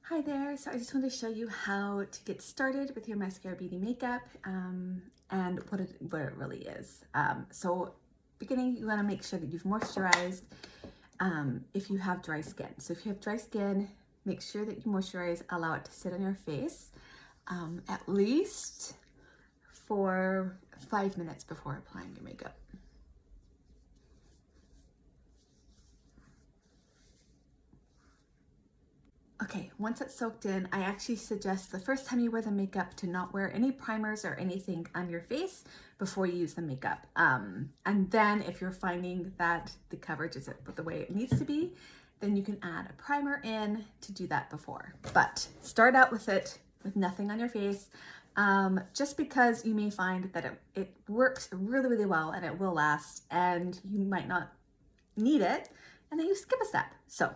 Hi there, so I just wanted to show you how to get started with your Maskcara Beauty makeup and what it really is. Beginning, you want to make sure that you've moisturized if you have dry skin. So if you have dry skin, make sure that you moisturize, allow it to sit on your face at least for 5 minutes before applying your makeup. Okay, once it's soaked in, I actually suggest the first time you wear the makeup to not wear any primers or anything on your face before you use the makeup. And then if you're finding that the coverage isn't the way it needs to be, then you can add a primer in to do that before. But start out with it with nothing on your face, just because you may find that it works really, really well and it will last, and you might not need it, and then you skip a step. So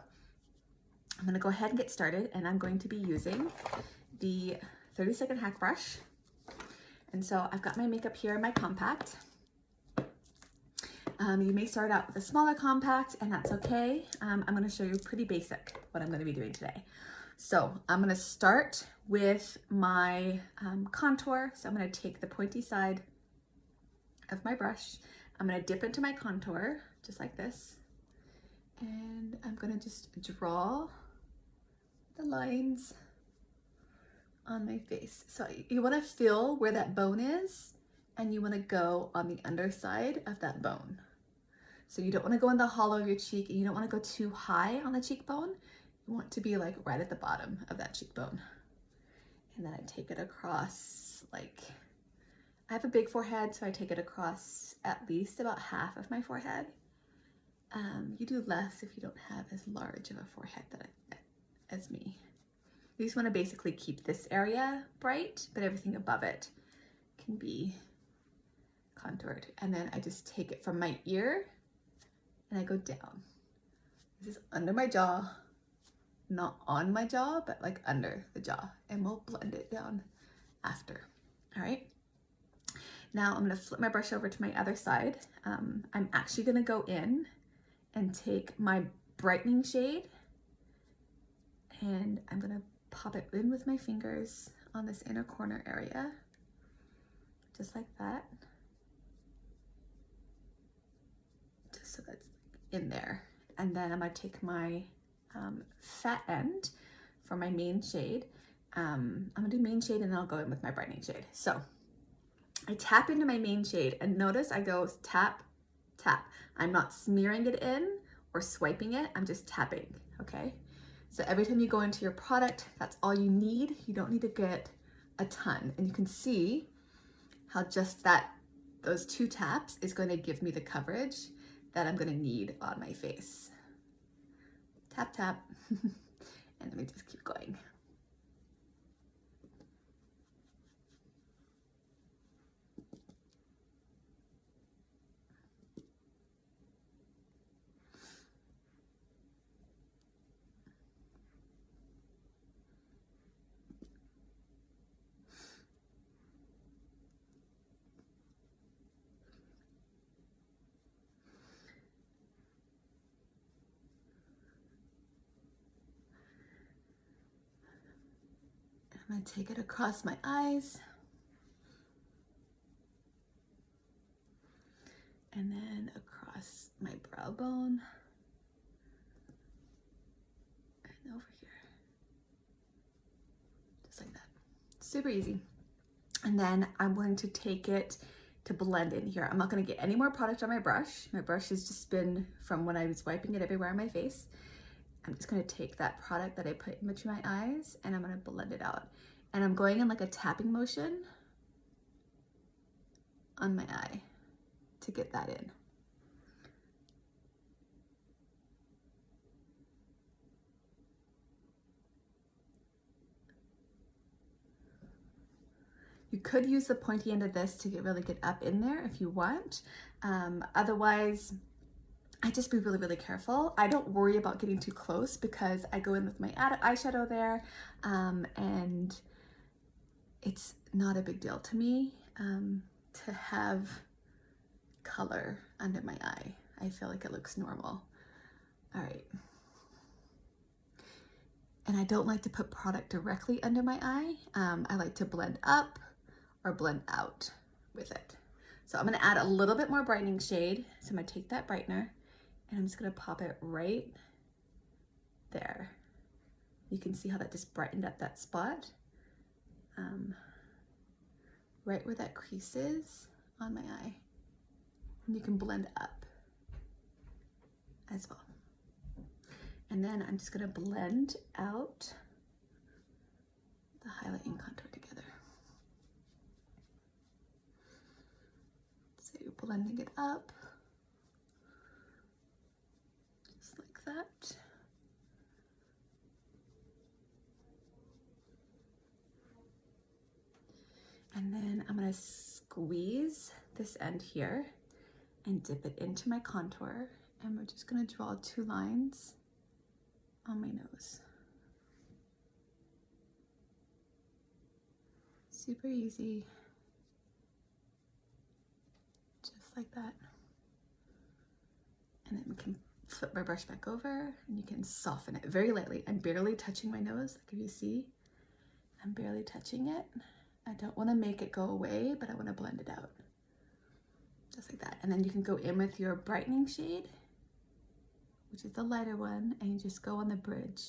I'm going to go ahead and get started, and I'm going to be using the 30-second hack brush. And so I've got my makeup here in my compact. You may start out with a smaller compact, and that's okay. I'm going to show you pretty basic what I'm going to be doing today. So I'm going to start with my contour. So I'm going to take the pointy side of my brush. I'm going to dip into my contour just like this, and I'm going to just draw the lines on my face. So you want to feel where that bone is, and you want to go on the underside of that bone. So you don't want to go in the hollow of your cheek, and you don't want to go too high on the cheekbone. You want to be like right at the bottom of that cheekbone. And then I take it across, like, I have a big forehead, so I take it across at least about half of my forehead. You do less if you don't have as large of a forehead as me. You just want to basically keep this area bright, but everything above it can be contoured. And then I just take it from my ear and I go down. This is under my jaw, not on my jaw, but like under the jaw, and we'll blend it down after. All right. Now I'm going to flip my brush over to my other side. I'm actually going to go in and take my brightening shade, and I'm going to pop it in with my fingers on this inner corner area, just like that, just so that's in there. And then I'm going to take my fat end for my main shade. I'm going to do main shade, and then I'll go in with my brightening shade. So I tap into my main shade, and notice I go tap, tap. I'm not smearing it in or swiping it, I'm just tapping, okay? So every time you go into your product, that's all you need. You don't need to get a ton. And you can see how just those 2 taps is going to give me the coverage that I'm going to need on my face. Tap, tap, and let me just keep going. I'm going to take it across my eyes, and then across my brow bone, and over here, just like that. Super easy. And then I'm going to take it to blend in here. I'm not going to get any more product on my brush. My brush has just been from when I was wiping it everywhere on my face. I'm just going to take that product that I put in between my eyes, and I'm going to blend it out. And I'm going in like a tapping motion on my eye to get that in. You could use the pointy end of this to really get up in there if you want. Otherwise, I just be really, really careful. I don't worry about getting too close because I go in with my eyeshadow there, and it's not a big deal to me to have color under my eye. I feel like it looks normal. All right. And And I don't like to put product directly under my eye. I like to blend up or blend out with it. So I'm gonna add a little bit more brightening shade. So I'm gonna take that brightener and I'm just gonna pop it right there. You can see how that just brightened up that spot. Right where that crease is on my eye. And you can blend up as well. And then I'm just gonna blend out the highlight and contour together. So you're blending it up, just like that. And then I'm gonna squeeze this end here and dip it into my contour. And we're just gonna draw 2 lines on my nose. Super easy, just like that. And then we can flip my brush back over and you can soften it very lightly. I'm barely touching my nose, like if you see, I'm barely touching it. I don't want to make it go away, but I want to blend it out. Just like that. And then you can go in with your brightening shade, which is the lighter one, and you just go on the bridge.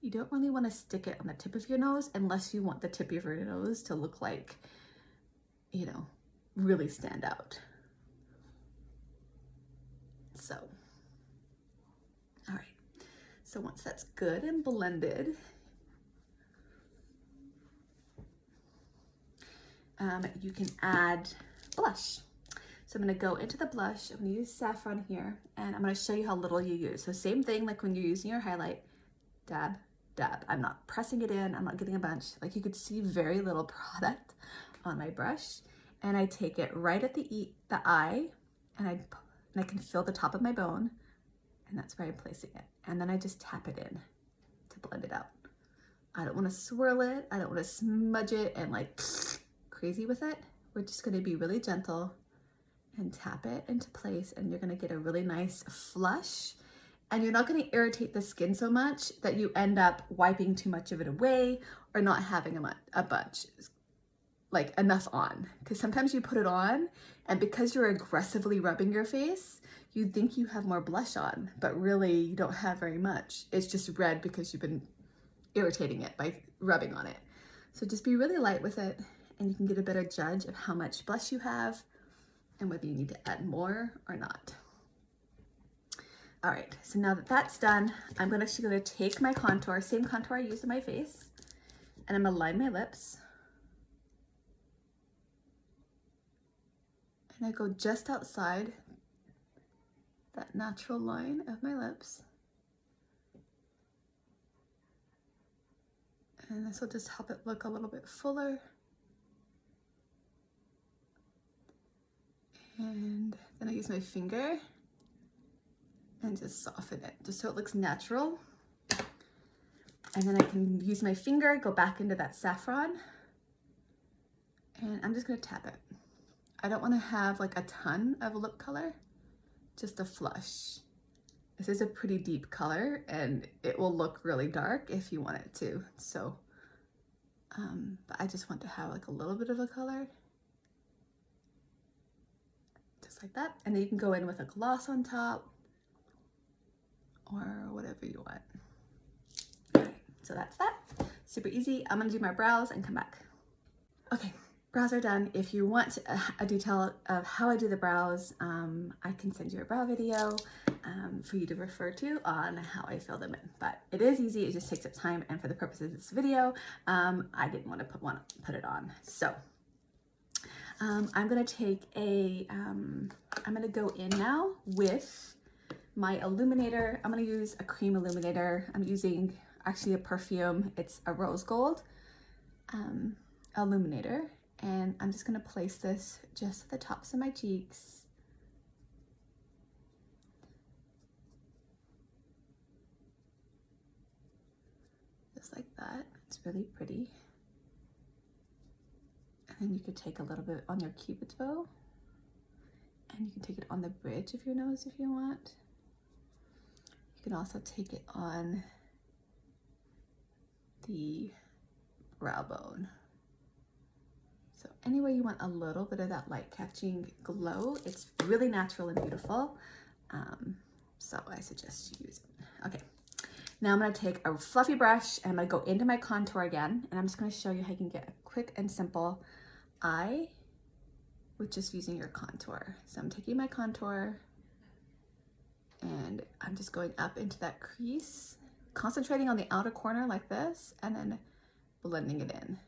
You don't really want to stick it on the tip of your nose unless you want the tip of your nose to look like, you know, really stand out. So, all right. So once that's good and blended, you can add blush. So I'm gonna go into the blush, I'm gonna use saffron here, and I'm gonna show you how little you use. So same thing like when you're using your highlight, dab, dab. I'm not pressing it in, I'm not getting a bunch. Like you could see very little product on my brush. And I take it right at the eye, and I can feel the top of my bone, and that's where I'm placing it. And then I just tap it in to blend it out. I don't wanna swirl it, I don't wanna smudge it and like crazy with it. We're just gonna be really gentle and tap it into place, and you're gonna get a really nice flush, and you're not gonna irritate the skin so much that you end up wiping too much of it away or not having a bunch, like enough on. Because sometimes you put it on and because you're aggressively rubbing your face, you think you have more blush on, but really you don't have very much. It's just red because you've been irritating it by rubbing on it. So just be really light with it, and you can get a better judge of how much blush you have and whether you need to add more or not. All right, so now that that's done, I'm actually gonna take my contour, same contour I used on my face, and I'm gonna line my lips. And I go just outside that natural line of my lips. And this will just help it look a little bit fuller. And then I use my finger and just soften it, just so it looks natural. And then I can use my finger, go back into that saffron, and I'm just gonna tap it. I don't wanna have like a ton of lip color, just a flush. This is a pretty deep color and it will look really dark if you want it to. So, but I just want to have like a little bit of a color. Like that, and then you can go in with a gloss on top or whatever you want. All right, so that's that. Super easy. I'm gonna do my brows and come back. Okay, brows are done. If you want a detail of how I do the brows, I can send you a brow video for you to refer to on how I fill them in. But it is easy, it just takes up time, and for the purposes of this video, I didn't want to put it on. So I'm gonna take I'm gonna go in now with my illuminator. I'm gonna use a cream illuminator. I'm using actually a perfume. It's a rose gold illuminator. And I'm just gonna place this just at the tops of my cheeks. Just like that, it's really pretty. And you could take a little bit on your cupid's bow, and you can take it on the bridge of your nose if you want. You can also take it on the brow bone. So anywhere you want a little bit of that light catching glow, it's really natural and beautiful. So I suggest you use it. Okay, now I'm gonna take a fluffy brush and I'm gonna go into my contour again, and I'm just gonna show you how you can get a quick and simple eye with just using your contour. So I'm taking my contour and I'm just going up into that crease, concentrating on the outer corner like this, and then blending it in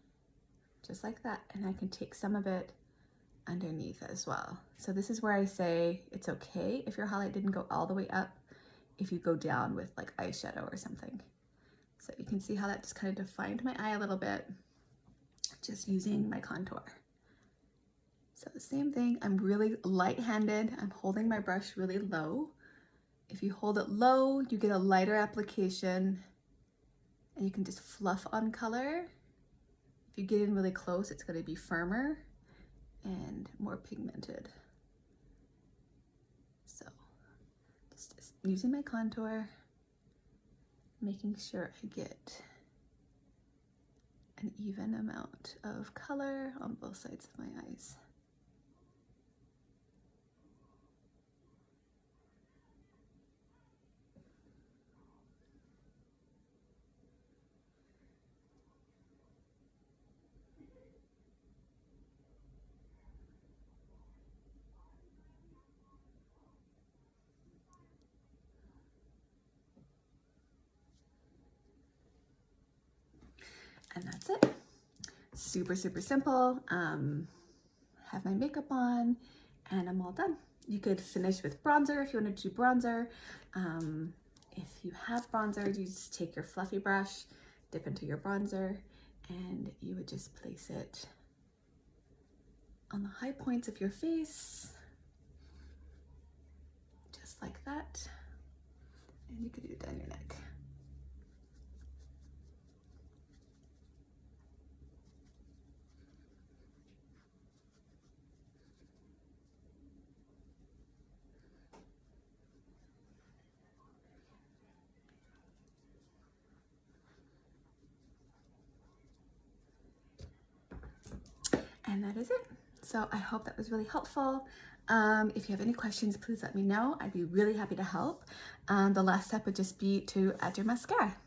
just like that. And I can take some of it underneath as well. So this is where I say it's okay if your highlight didn't go all the way up, if you go down with like eyeshadow or something. So you can see how that just kind of defined my eye a little bit, just using my contour. So the same thing, I'm really light-handed. I'm holding my brush really low. If you hold it low, you get a lighter application and you can just fluff on color. If you get in really close, it's going to be firmer and more pigmented. So just using my contour, making sure I get an even amount of color on both sides of my eyes. And that's it. Super, super simple. Have my makeup on and I'm all done. You could finish with bronzer if you wanted to do bronzer. If you have bronzer, you just take your fluffy brush, dip into your bronzer, and you would just place it on the high points of your face, just like that. And you could do it down your neck. And that is it. So I hope that was really helpful. If you have any questions, please let me know. I'd be really happy to help. The last step would just be to add your mascara.